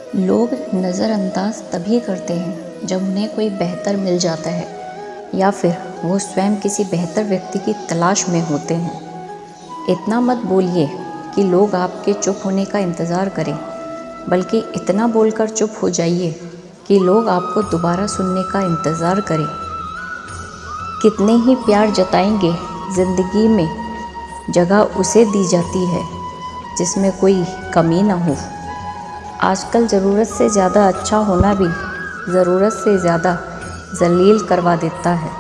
लोग नज़रअंदाज तभी करते हैं जब उन्हें कोई बेहतर मिल जाता है या फिर वो स्वयं किसी बेहतर व्यक्ति की तलाश में होते हैं। इतना मत बोलिए कि लोग आपके चुप होने का इंतज़ार करें, बल्कि इतना बोलकर चुप हो जाइए कि लोग आपको दोबारा सुनने का इंतज़ार करें। कितने ही प्यार जताएंगे, ज़िंदगी में जगह उसे दी जाती है जिसमें कोई कमी ना हो। आजकल ज़रूरत से ज़्यादा अच्छा होना भी ज़रूरत से ज़्यादा ज़लील करवा देता है।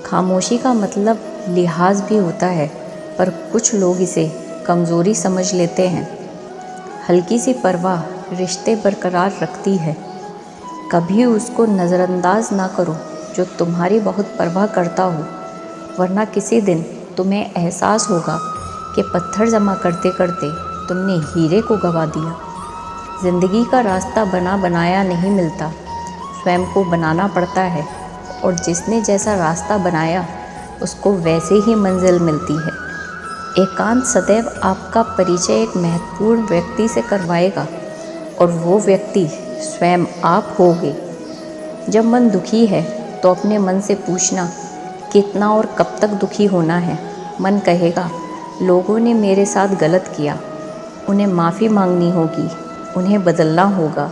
खामोशी का मतलब लिहाज भी होता है, पर कुछ लोग इसे कमज़ोरी समझ लेते हैं। हल्की सी परवाह रिश्ते बरकरार रखती है। कभी उसको नज़रअंदाज ना करो जो तुम्हारी बहुत परवाह करता हो, वरना किसी दिन तुम्हें एहसास होगा कि पत्थर जमा करते करते तुमने हीरे को गंवा दिया। ज़िंदगी का रास्ता बना बनाया नहीं मिलता, स्वयं को बनाना पड़ता है, और जिसने जैसा रास्ता बनाया उसको वैसे ही मंजिल मिलती है। एकांत सदैव आपका परिचय एक महत्वपूर्ण व्यक्ति से करवाएगा, और वो व्यक्ति स्वयं आप होगे। जब मन दुखी है तो अपने मन से पूछना कितना और कब तक दुखी होना है। मन कहेगा लोगों ने मेरे साथ गलत किया, उन्हें माफ़ी मांगनी होगी, उन्हें बदलना होगा।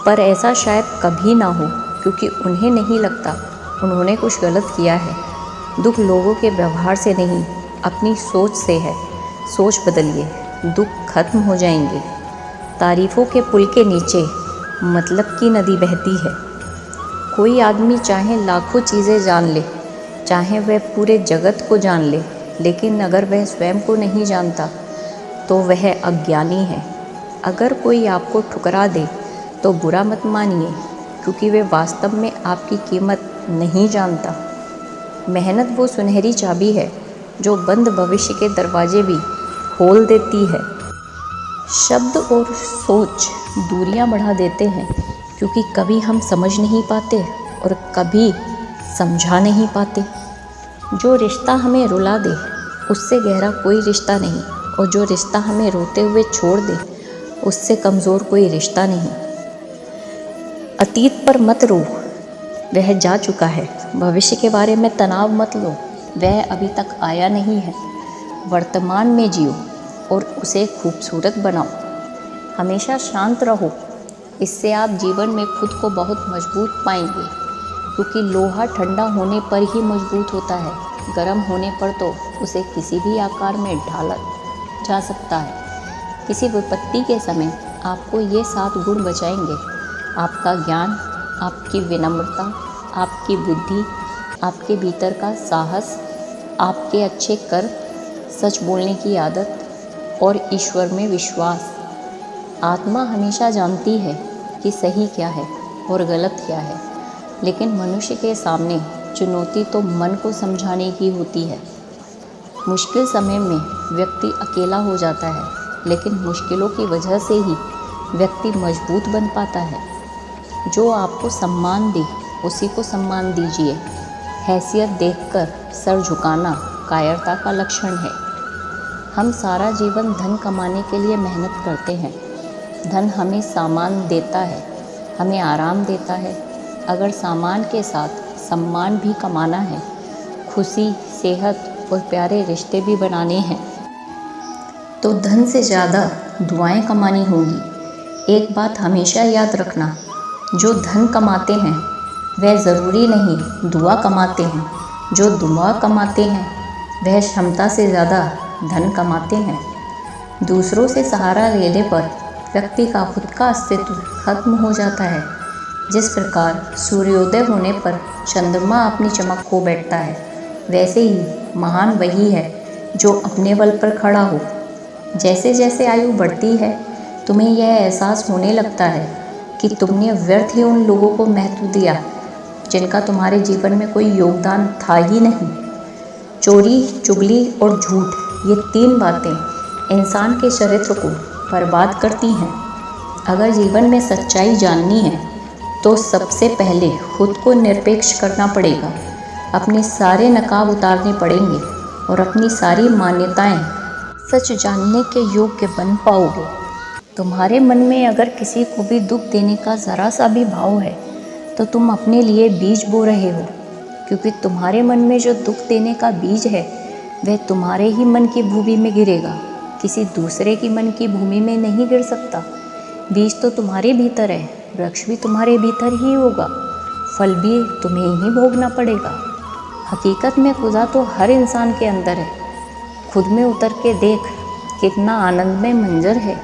पर ऐसा शायद कभी ना हो, क्योंकि उन्हें नहीं लगता उन्होंने कुछ गलत किया है। दुख लोगों के व्यवहार से नहीं, अपनी सोच से है। सोच बदलिए, दुख खत्म हो जाएंगे। तारीफ़ों के पुल के नीचे मतलब की नदी बहती है। कोई आदमी चाहे लाखों चीज़ें जान ले, चाहे वह पूरे जगत को जान ले, लेकिन अगर वह स्वयं को नहीं जानता तो वह अज्ञानी है। अगर कोई आपको ठुकरा दे तो बुरा मत मानिए, क्योंकि वह वास्तव में आपकी कीमत नहीं जानता। मेहनत वो सुनहरी चाबी है जो बंद भविष्य के दरवाजे भी खोल देती है। शब्द और सोच दूरियां बढ़ा देते हैं, क्योंकि कभी हम समझ नहीं पाते और कभी समझा नहीं पाते। जो रिश्ता हमें रुला दे उससे गहरा कोई रिश्ता नहीं, और जो रिश्ता हमें रोते हुए छोड़ दे उससे कमज़ोर कोई रिश्ता नहीं। अतीत पर मत रो, वह जा चुका है। भविष्य के बारे में तनाव मत लो, वह अभी तक आया नहीं है। वर्तमान में जियो और उसे खूबसूरत बनाओ। हमेशा शांत रहो, इससे आप जीवन में खुद को बहुत मजबूत पाएंगे, क्योंकि लोहा ठंडा होने पर ही मजबूत होता है। गर्म होने पर तो उसे किसी भी आकार में ढाला जा सकता है। किसी विपत्ति के समय आपको ये 7 गुण बचाएंगे: आपका ज्ञान, आपकी विनम्रता, आपकी बुद्धि, आपके भीतर का साहस, आपके अच्छे कर्म, सच बोलने की आदत और ईश्वर में विश्वास। आत्मा हमेशा जानती है कि सही क्या है और गलत क्या है, लेकिन मनुष्य के सामने चुनौती तो मन को समझाने की होती है। मुश्किल समय में व्यक्ति अकेला हो जाता है, लेकिन मुश्किलों की वजह से ही व्यक्ति मजबूत बन पाता है। जो आपको सम्मान दे उसी को सम्मान दीजिए। हैसियत देखकर सर झुकाना कायरता का लक्षण है। हम सारा जीवन धन कमाने के लिए मेहनत करते हैं। धन हमें सामान देता है, हमें आराम देता है। अगर सामान के साथ सम्मान भी कमाना है, खुशी, सेहत और प्यारे रिश्ते भी बनाने हैं, तो धन से ज़्यादा दुआएं कमानी होगी। एक बात हमेशा याद रखना, जो धन कमाते हैं वह ज़रूरी नहीं दुआ कमाते हैं। जो दुआ कमाते हैं वह क्षमता से ज़्यादा धन कमाते हैं। दूसरों से सहारा लेने पर व्यक्ति का खुद का अस्तित्व खत्म हो जाता है। जिस प्रकार सूर्योदय होने पर चंद्रमा अपनी चमक खो बैठता है, वैसे ही महान वही है जो अपने बल पर खड़ा हो। जैसे जैसे आयु बढ़ती है, तुम्हें यह एहसास होने लगता है कि तुमने व्यर्थ ही उन लोगों को महत्व दिया जिनका तुम्हारे जीवन में कोई योगदान था ही नहीं। चोरी, चुगली और झूठ, ये 3 बातें इंसान के चरित्र को बर्बाद करती हैं। अगर जीवन में सच्चाई जाननी है तो सबसे पहले खुद को निरपेक्ष करना पड़ेगा। अपने सारे नकाब उतारने पड़ेंगे और अपनी सारी मान्यताएं सच जानने के योग्य बन पाओगे। तुम्हारे मन में अगर किसी को भी दुख देने का ज़रा सा भी भाव है तो तुम अपने लिए बीज बो रहे हो, क्योंकि तुम्हारे मन में जो दुख देने का बीज है वह तुम्हारे ही मन की भूमि में गिरेगा, किसी दूसरे की मन की भूमि में नहीं गिर सकता। बीज तो तुम्हारे भीतर है, वृक्ष भी तुम्हारे भीतर ही होगा, फल भी तुम्हें ही भोगना पड़ेगा। हकीकत में खुदा तो हर इंसान के अंदर है। खुद में उतर के देख, कितना आनंदमय मंजर है।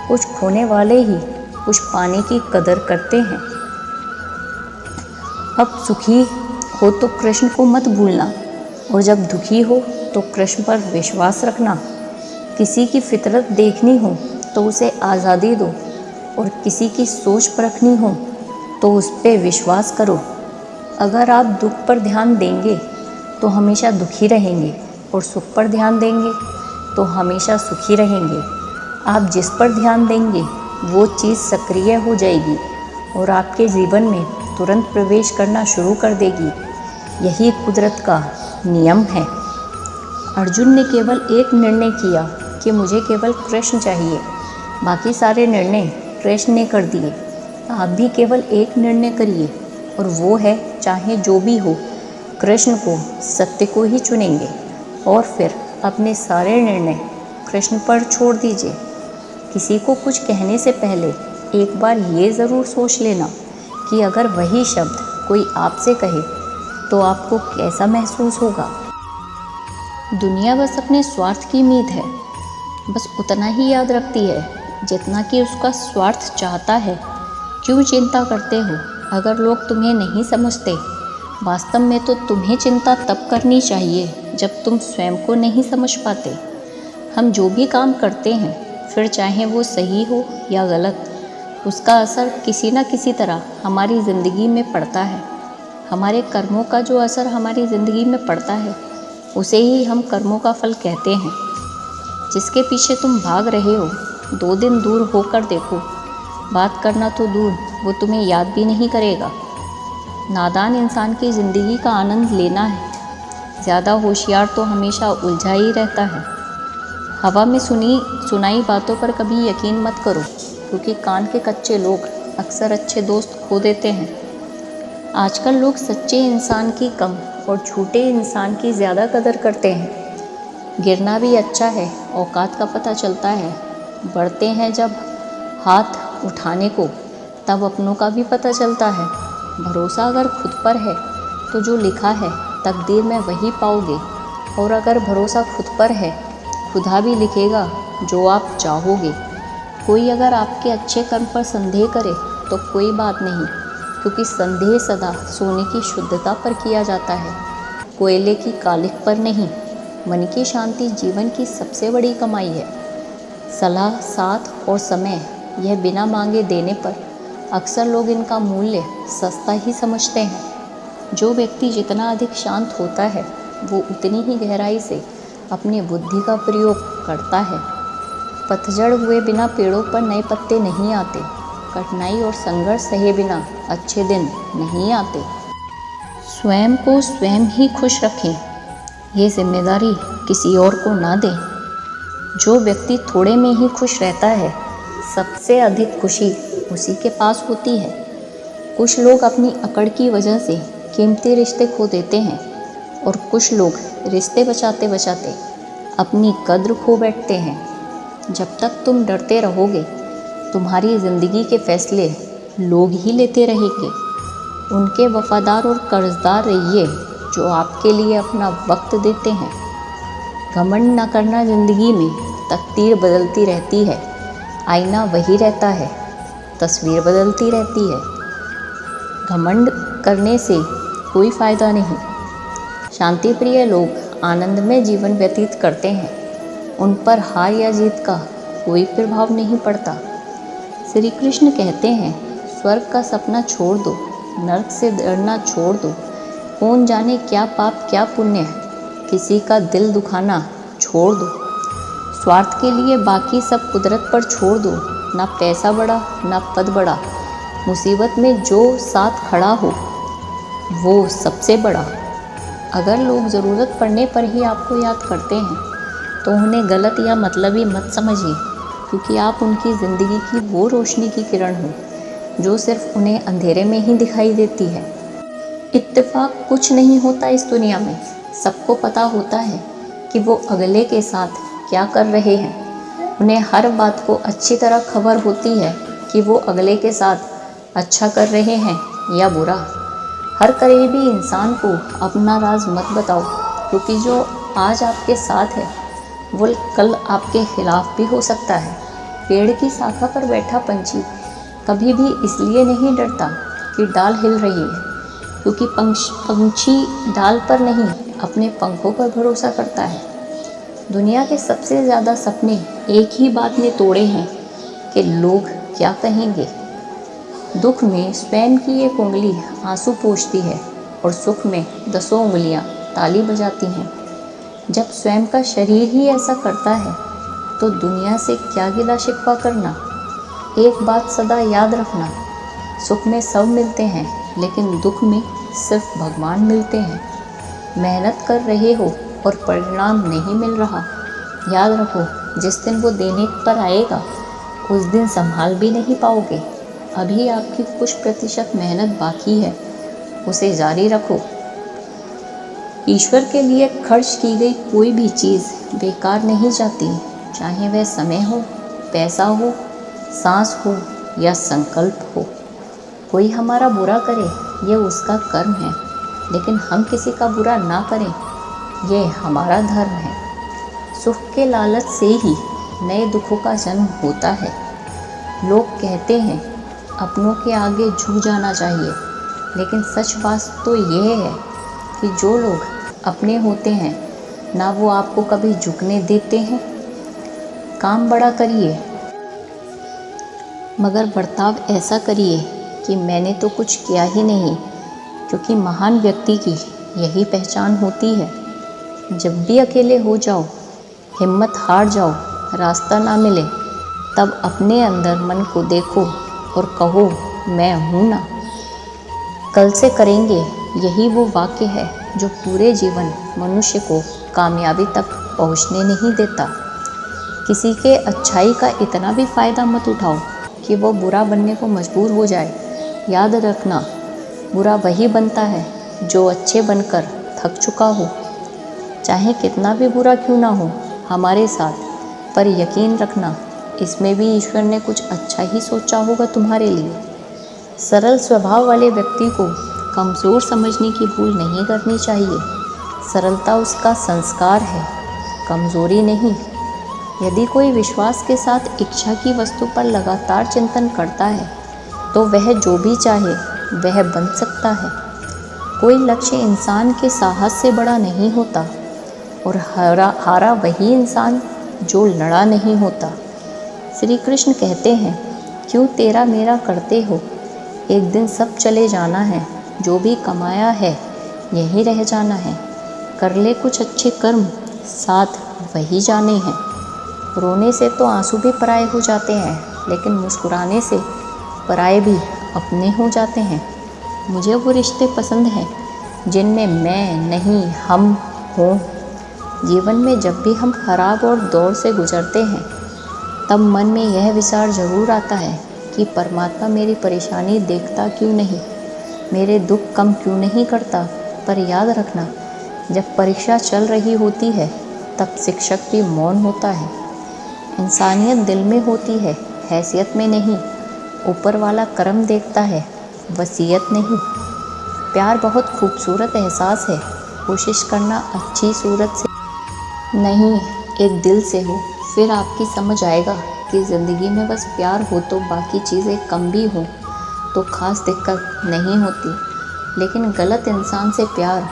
कुछ खोने वाले ही कुछ पाने की कदर करते हैं। अब सुखी हो तो कृष्ण को मत भूलना, और जब दुखी हो तो कृष्ण पर विश्वास रखना। किसी की फितरत देखनी हो तो उसे आज़ादी दो, और किसी की सोच परखनी हो तो उस पर विश्वास करो। अगर आप दुख पर ध्यान देंगे तो हमेशा दुखी रहेंगे, और सुख पर ध्यान देंगे तो हमेशा सुखी रहेंगे। आप जिस पर ध्यान देंगे वो चीज़ सक्रिय हो जाएगी और आपके जीवन में तुरंत प्रवेश करना शुरू कर देगी। यही कुदरत का नियम है। अर्जुन ने केवल एक निर्णय किया कि मुझे केवल कृष्ण चाहिए, बाकी सारे निर्णय कृष्ण ने कर दिए। आप भी केवल एक निर्णय करिए, और वो है चाहे जो भी हो, कृष्ण को, सत्य को ही चुनेंगे, और फिर अपने सारे निर्णय कृष्ण पर छोड़ दीजिए। किसी को कुछ कहने से पहले एक बार ये ज़रूर सोच लेना कि अगर वही शब्द कोई आपसे कहे तो आपको कैसा महसूस होगा। दुनिया बस अपने स्वार्थ की उम्मीद है, बस उतना ही याद रखती है जितना कि उसका स्वार्थ चाहता है। क्यों चिंता करते हो अगर लोग तुम्हें नहीं समझते? वास्तव में तो तुम्हें चिंता तब करनी चाहिए जब तुम स्वयं को नहीं समझ पाते। हम जो भी काम करते हैं, फिर चाहे वो सही हो या गलत, उसका असर किसी न किसी तरह हमारी ज़िंदगी में पड़ता है। हमारे कर्मों का जो असर हमारी ज़िंदगी में पड़ता है उसे ही हम कर्मों का फल कहते हैं। जिसके पीछे तुम भाग रहे हो, 2 दिन दूर होकर देखो। बात करना तो दूर, वो तुम्हें याद भी नहीं करेगा। नादान इंसान की ज़िंदगी का आनंद लेना है, ज़्यादा होशियार तो हमेशा उलझा ही रहता है। हवा में सुनाई बातों पर कभी यकीन मत करो, क्योंकि कान के कच्चे लोग अक्सर अच्छे दोस्त खो देते हैं। आजकल लोग सच्चे इंसान की कम और झूठे इंसान की ज़्यादा कदर करते हैं। गिरना भी अच्छा है, औकात का पता चलता है। बढ़ते हैं जब हाथ उठाने को, तब अपनों का भी पता चलता है। भरोसा अगर खुद पर है तो जो लिखा है तकदीर में वही पाओगे, और अगर भरोसा खुद पर है, खुदा भी लिखेगा जो आप चाहोगे। कोई अगर आपके अच्छे कर्म पर संदेह करे तो कोई बात नहीं, क्योंकि संदेह सदा सोने की शुद्धता पर किया जाता है, कोयले की कालिख पर नहीं। मन की शांति जीवन की सबसे बड़ी कमाई है। सलाह, साथ और समय, यह बिना मांगे देने पर अक्सर लोग इनका मूल्य सस्ता ही समझते हैं। जो व्यक्ति जितना अधिक शांत होता है वो उतनी ही गहराई से अपनी बुद्धि का प्रयोग करता है। पतझड़ हुए बिना पेड़ों पर नए पत्ते नहीं आते। कठिनाई और संघर्ष सहे बिना अच्छे दिन नहीं आते। स्वयं को स्वयं ही खुश रखें, ये जिम्मेदारी किसी और को ना दें। जो व्यक्ति थोड़े में ही खुश रहता है, सबसे अधिक खुशी उसी के पास होती है। कुछ लोग अपनी अकड़ की वजह से कीमती रिश्ते खो देते हैं, और कुछ लोग रिश्ते बचाते बचाते अपनी कद्र खो बैठते हैं। जब तक तुम डरते रहोगे, तुम्हारी ज़िंदगी के फैसले लोग ही लेते रहेंगे। उनके वफादार और कर्जदार रहिए जो आपके लिए अपना वक्त देते हैं। घमंड न करना। ज़िंदगी में तकदीर बदलती रहती है, आईना वही रहता है, तस्वीर बदलती रहती है। घमंड करने से कोई फ़ायदा नहीं। शांति प्रिय लोग आनंदमय जीवन व्यतीत करते हैं। उन पर हार या जीत का कोई प्रभाव नहीं पड़ता। श्री कृष्ण कहते हैं, स्वर्ग का सपना छोड़ दो, नरक से डरना छोड़ दो। कौन जाने क्या पाप क्या पुण्य है, किसी का दिल दुखाना छोड़ दो। स्वार्थ के लिए बाकी सब कुदरत पर छोड़ दो। ना पैसा बड़ा ना पद बड़ा, मुसीबत में जो साथ खड़ा हो वो सबसे बड़ा। अगर लोग ज़रूरत पड़ने पर ही आपको याद करते हैं तो उन्हें गलत या मतलबी मत समझिए। क्योंकि आप उनकी ज़िंदगी की वो रोशनी की किरण हो जो सिर्फ उन्हें अंधेरे में ही दिखाई देती है। इत्तेफाक कुछ नहीं होता इस दुनिया में। सबको पता होता है कि वो अगले के साथ क्या कर रहे हैं। उन्हें हर बात को अच्छी तरह खबर होती है कि वो अगले के साथ अच्छा कर रहे हैं या बुरा। हर करीबी इंसान को अपना राज मत बताओ, क्योंकि जो आज आपके साथ है वो कल आपके खिलाफ भी हो सकता है। पेड़ की शाखा पर बैठा पंछी कभी भी इसलिए नहीं डरता कि डाल हिल रही है, क्योंकि पंछी डाल पर नहीं अपने पंखों पर भरोसा करता है। दुनिया के सबसे ज़्यादा सपने एक ही बात ने तोड़े हैं कि लोग क्या कहेंगे। दुख में स्वयं की एक उंगली आंसू पोंछती है और सुख में 10 उंगलियां ताली बजाती हैं। जब स्वयं का शरीर ही ऐसा करता है तो दुनिया से क्या गिला शिकवा करना। एक बात सदा याद रखना, सुख में सब मिलते हैं लेकिन दुख में सिर्फ भगवान मिलते हैं। मेहनत कर रहे हो और परिणाम नहीं मिल रहा, याद रखो जिस दिन वो देने पर आएगा उस दिन संभाल भी नहीं पाओगे। अभी आपकी कुछ प्रतिशत मेहनत बाकी है, उसे जारी रखो। ईश्वर के लिए खर्च की गई कोई भी चीज़ बेकार नहीं जाती, चाहे वह समय हो, पैसा हो, सांस हो या संकल्प हो। कोई हमारा बुरा करे ये उसका कर्म है, लेकिन हम किसी का बुरा ना करें ये हमारा धर्म है। सुख के लालच से ही नए दुखों का जन्म होता है। लोग कहते हैं अपनों के आगे झुक जाना चाहिए, लेकिन सच बात तो यह है कि जो लोग अपने होते हैं ना वो आपको कभी झुकने देते हैं। काम बड़ा करिए मगर बर्ताव ऐसा करिए कि मैंने तो कुछ किया ही नहीं, क्योंकि महान व्यक्ति की यही पहचान होती है। जब भी अकेले हो जाओ, हिम्मत हार जाओ, रास्ता ना मिले, तब अपने अंदर मन को देखो और कहो मैं हूँ ना। कल से करेंगे यही वो वाक्य है जो पूरे जीवन मनुष्य को कामयाबी तक पहुँचने नहीं देता। किसी के अच्छाई का इतना भी फ़ायदा मत उठाओ कि वो बुरा बनने को मजबूर हो जाए। याद रखना, बुरा वही बनता है जो अच्छे बनकर थक चुका हो। चाहे कितना भी बुरा क्यों ना हो हमारे साथ, पर यकीन रखना इसमें भी ईश्वर ने कुछ अच्छा ही सोचा होगा तुम्हारे लिए। सरल स्वभाव वाले व्यक्ति को कमज़ोर समझने की भूल नहीं करनी चाहिए। सरलता उसका संस्कार है, कमज़ोरी नहीं। यदि कोई विश्वास के साथ इच्छा की वस्तु पर लगातार चिंतन करता है तो वह जो भी चाहे वह बन सकता है। कोई लक्ष्य इंसान के साहस से बड़ा नहीं होता और हारा वही इंसान जो लड़ा नहीं होता। श्री कृष्ण कहते हैं, क्यों तेरा मेरा करते हो, एक दिन सब चले जाना है, जो भी कमाया है यहीं रह जाना है। कर ले कुछ अच्छे कर्म, साथ वही जाने हैं। रोने से तो आंसू भी पराये हो जाते हैं, लेकिन मुस्कुराने से पराये भी अपने हो जाते हैं। मुझे वो रिश्ते पसंद हैं जिनमें मैं नहीं हम हों। जीवन में जब भी हम खराब और दौर से गुजरते हैं तब मन में यह विचार ज़रूर आता है कि परमात्मा मेरी परेशानी देखता क्यों नहीं, मेरे दुख कम क्यों नहीं करता। पर याद रखना, जब परीक्षा चल रही होती है तब शिक्षक भी मौन होता है। इंसानियत दिल में होती है, हैसियत में नहीं। ऊपर वाला कर्म देखता है, वसीयत नहीं। प्यार बहुत खूबसूरत एहसास है, कोशिश करना अच्छी सूरत से नहीं एक दिल से हो, फिर आपकी समझ आएगा कि ज़िंदगी में बस प्यार हो तो बाकी चीज़ें कम भी हो तो ख़ास दिक्कत नहीं होती। लेकिन गलत इंसान से प्यार,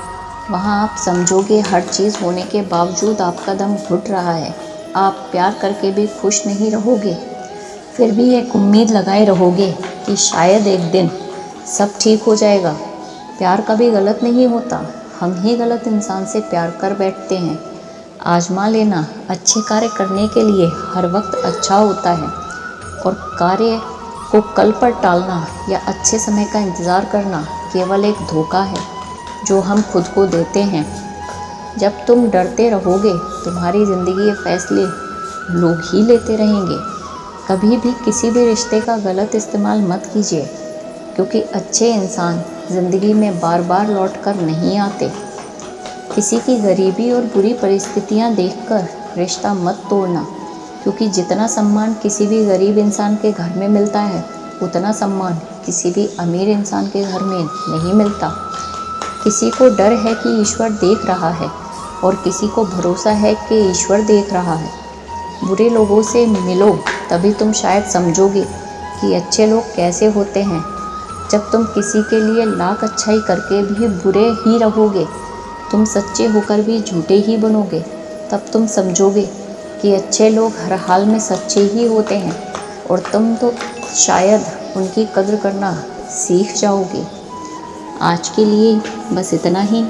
वहाँ आप समझोगे हर चीज़ होने के बावजूद आपका दम घुट रहा है, आप प्यार करके भी खुश नहीं रहोगे। फिर भी एक उम्मीद लगाए रहोगे कि शायद एक दिन सब ठीक हो जाएगा। प्यार कभी गलत नहीं होता, हम ही गलत इंसान से प्यार कर बैठते हैं। आजमा लेना, अच्छे कार्य करने के लिए हर वक्त अच्छा होता है, और कार्य को कल पर टालना या अच्छे समय का इंतज़ार करना केवल एक धोखा है जो हम खुद को देते हैं। जब तुम डरते रहोगे तुम्हारी ज़िंदगी के फैसले लोग ही लेते रहेंगे। कभी भी किसी भी रिश्ते का गलत इस्तेमाल मत कीजिए, क्योंकि अच्छे इंसान ज़िंदगी में बार बार लौट कर नहीं आते। किसी की गरीबी और बुरी परिस्थितियाँ देखकर रिश्ता मत तोड़ना, क्योंकि जितना सम्मान किसी भी गरीब इंसान के घर में मिलता है, उतना सम्मान किसी भी अमीर इंसान के घर में नहीं मिलता। किसी को डर है कि ईश्वर देख रहा है और किसी को भरोसा है कि ईश्वर देख रहा है। बुरे लोगों से मिलो, तभी तुम शायद समझोगे कि अच्छे लोग कैसे होते हैं। जब तुम किसी के लिए लाख अच्छाई करके भी बुरे ही रहोगे, तुम सच्चे होकर भी झूठे ही बनोगे, तब तुम समझोगे कि अच्छे लोग हर हाल में सच्चे ही होते हैं और तुम तो शायद उनकी कद्र करना सीख जाओगे। आज के लिए बस इतना ही।